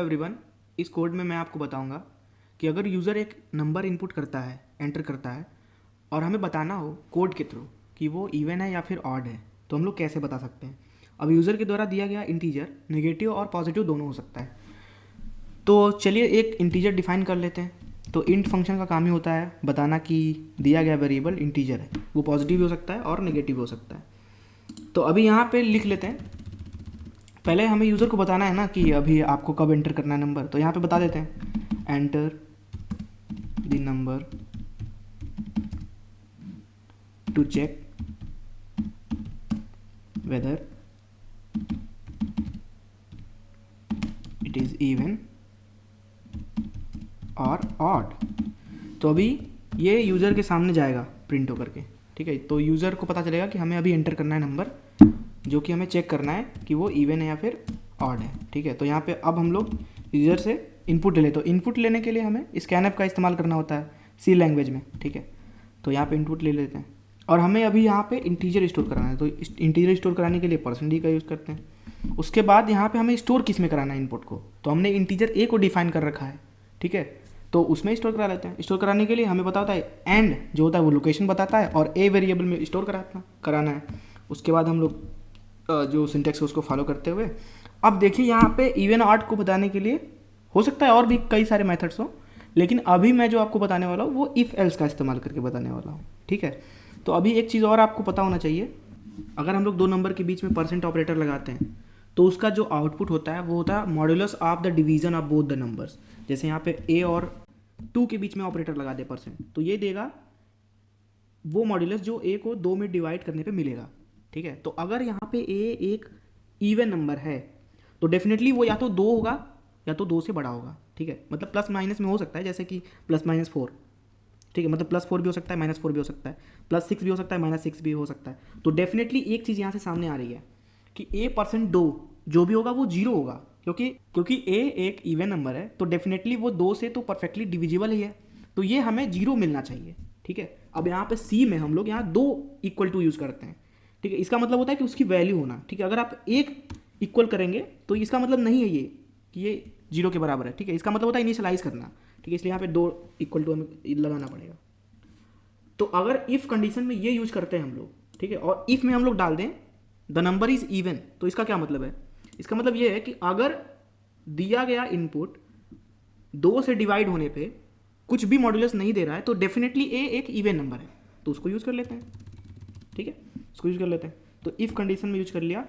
Everyone, इस code में मैं आपको बताऊंगा कि अगर यूज़र एक नंबर इनपुट करता है, एंटर करता है और हमें बताना हो कोड के थ्रू कि वो इवन है या फिर ऑड है, तो हम लोग कैसे बता सकते हैं। अब यूज़र के द्वारा दिया गया इंटीजर नेगेटिव और पॉजिटिव दोनों हो सकता है। तो चलिए एक इंटीजर डिफाइन कर लेते हैं। तो इंट फंक्शन का काम ही होता है बताना कि दिया गया वेरिएबल इंटीजर है, वो पॉजिटिव भी हो सकता है और नेगेटिव भी हो सकता है। तो अभी यहाँ पे लिख लेते हैं। पहले हमें यूज़र को बताना है ना कि अभी आपको कब एंटर करना है नंबर, तो यहाँ पे बता देते हैं enter the number to check whether it is even और ऑड। तो अभी ये यूज़र के सामने जाएगा प्रिंट होकर के, ठीक है। तो यूज़र को पता चलेगा कि हमें अभी एंटर करना है नंबर, जो कि हमें चेक करना है कि वो इवन है या फिर ऑड है, ठीक है। तो यहाँ पे अब हम लोग यूज़र से इनपुट ले लेते। तो इनपुट लेने के लिए हमें स्कैनएफ का इस्तेमाल करना होता है सी लैंग्वेज में, ठीक है। तो यहाँ पे इनपुट ले लेते हैं और हमें अभी यहाँ पे इंटीजर स्टोर कराना है। तो इंटीजर स्टोर कराने के लिए %d का यूज़ करते हैं। उसके बाद यहाँ पे हमें स्टोर किस में कराना है इनपुट को, तो हमने इंटीजर ए को डिफाइन कर रखा है, ठीक है। तो उसमें स्टोर करा लेते हैं। स्टोर कराने के लिए हमें पता होता है एंड जो होता है वो लोकेशन बताता है और ए वेरिएबल में स्टोर कराना है। उसके बाद हम लोग जो सिंटेक्स है उसको फॉलो करते हुए अब देखिए यहाँ पे इवन ऑड को बताने के लिए हो सकता है और भी कई सारे मेथड्स हो, लेकिन अभी मैं जो आपको बताने वाला हूँ वो इफ़ एल्स का इस्तेमाल करके बताने वाला हूँ, ठीक है। तो अभी एक चीज़ और आपको पता होना चाहिए, अगर हम लोग दो नंबर के बीच में % ऑपरेटर लगाते हैं तो उसका जो आउटपुट होता है वो होता है modulus of the division of both the numbers. जैसे यहाँ पे ए और 2 के बीच में ऑपरेटर लगा दे %, तो ये देगा वो मॉड्यूलस जो ए को 2 में डिवाइड करने पे मिलेगा, ठीक है। तो अगर यहाँ पे ए एक इवन नंबर है तो डेफिनेटली वो या तो 2 होगा या तो 2 से बड़ा होगा, ठीक है। मतलब प्लस माइनस में हो सकता है, जैसे कि +-4, ठीक है। मतलब +4 भी हो सकता है, -4 भी हो सकता है, +6 भी हो सकता है, -6 भी हो सकता है। तो डेफिनेटली एक चीज़ यहाँ से सामने आ रही है कि a%2 जो भी होगा वो 0 होगा, क्योंकि a एक इवन नंबर है तो डेफिनेटली वो 2 से तो परफेक्टली डिविजिबल ही है, तो ये हमें 0 मिलना चाहिए, ठीक है। अब यहाँ पे c में हम लोग यहाँ 2 = यूज़ करते हैं, ठीक है। इसका मतलब होता है कि उसकी वैल्यू होना, ठीक है। अगर आप 1 इक्वल करेंगे तो इसका मतलब नहीं है ये कि ये 0 के बराबर है, ठीक है। इसका मतलब होता है इनिशियलाइज करना, ठीक है। इसलिए यहाँ पे 2 = हमें लगाना पड़ेगा। तो अगर इफ़ कंडीशन में ये यूज करते हैं हम लोग, ठीक है, और इफ़ में हम लोग डाल दें द नंबर इज़ इवन, तो इसका क्या मतलब है? इसका मतलब ये है कि अगर दिया गया इनपुट 2 से डिवाइड होने पे कुछ भी मॉड्यूलस नहीं दे रहा है तो डेफिनेटली ए एक इवन नंबर है, तो उसको यूज़ कर लेते हैं, ठीक है। उसको यूज कर लेते हैं। तो इफ़ कंडीशन में यूज कर लिया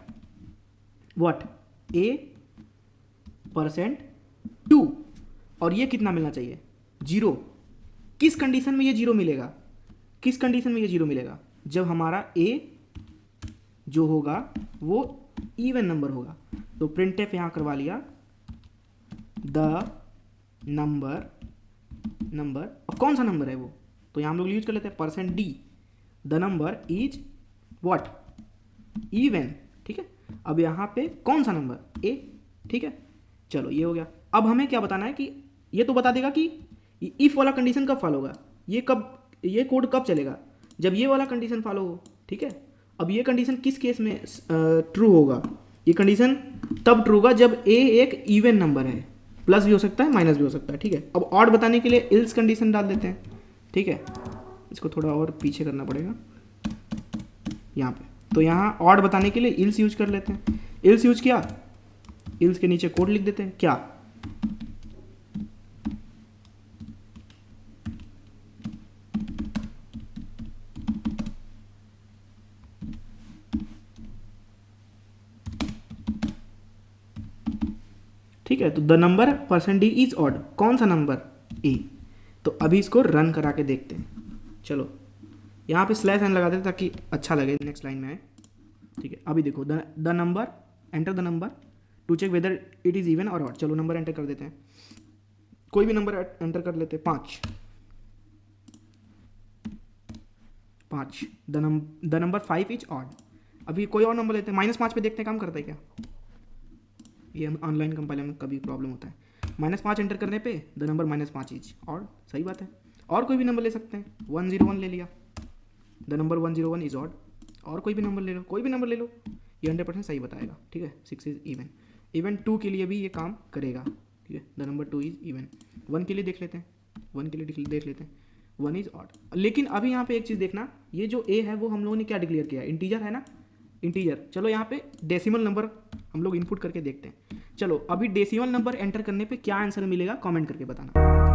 व्हाट a%2 और ये कितना मिलना चाहिए 0। किस कंडीशन में ये 0 मिलेगा? किस कंडीशन में ये 0 मिलेगा? जब हमारा a जो होगा वो इवन नंबर होगा। तो प्रिंटफ यहां करवा लिया द नंबर और कौन सा नंबर है वो, तो यहां हम लोग यूज कर लेते हैं %d the number is what even, ठीक है। अब यहाँ पे कौन सा नंबर a, ठीक है। चलो ये हो गया। अब हमें क्या बताना है कि ये तो बता देगा कि इफ वाला कंडीशन कब फॉलो होगा, ये कोड कब चलेगा, जब ये वाला कंडीशन फॉलो हो, ठीक है। अब ये कंडीशन किस केस में ट्रू होगा? ये कंडीशन तब ट्रू होगा जब a एक इवन नंबर है, प्लस भी हो सकता है माइनस भी हो सकता है, ठीक है। अब ऑड बताने के लिए इल्स कंडीशन डाल देते हैं, ठीक है। इसको थोड़ा और पीछे करना पड़ेगा यहाँ पे। तो यहाँ ऑड बताने के लिए इल्स यूज कर लेते हैं। इल्स यूज किया, इल्स के नीचे कोड लिख देते हैं क्या, ठीक है। तो the number %d is odd, कौन सा नंबर a। तो अभी इसको रन करा के देखते हैं। चलो यहाँ पे /n लगा देते ताकि अच्छा लगे नेक्स्ट लाइन में आए, ठीक है। अभी देखो the number, enter the number to check whether it is even और ऑड। चलो नंबर एंटर कर देते हैं, कोई भी नंबर एंटर कर लेते हैं, 5। The number 5 is odd. अभी कोई और नंबर लेते हैं, -5 पे देखते हैं काम करता है क्या। ये ऑनलाइन कंपाइलर में कभी प्रॉब्लम होता है। -5 एंटर करने पे द नंबर -5 इज ऑड, सही बात है। और कोई भी नंबर ले सकते हैं, 101 ले लिया, द नंबर 101 इज ऑड। और कोई भी नंबर ले लो, कोई भी नंबर ले लो, ये 100% सही बताएगा, ठीक है। 6 इज इवन। इवन 2 के लिए भी ये काम करेगा, ठीक है, द नंबर 2 इज इवन। 1 के लिए देख लेते हैं, 1 के लिए देख लेते हैं 1 इज ऑड। लेकिन अभी यहाँ पे एक चीज़ देखना, ये जो ए है वो हम लोगों ने क्या डिक्लेयर किया है, इंटीजर है ना, इंटीजर। चलो यहाँ पे डेसिमल नंबर हम लोग इनपुट करके देखते हैं। चलो अभी डेसिमल नंबर एंटर करने पे क्या आंसर मिलेगा कमेंट करके बताना।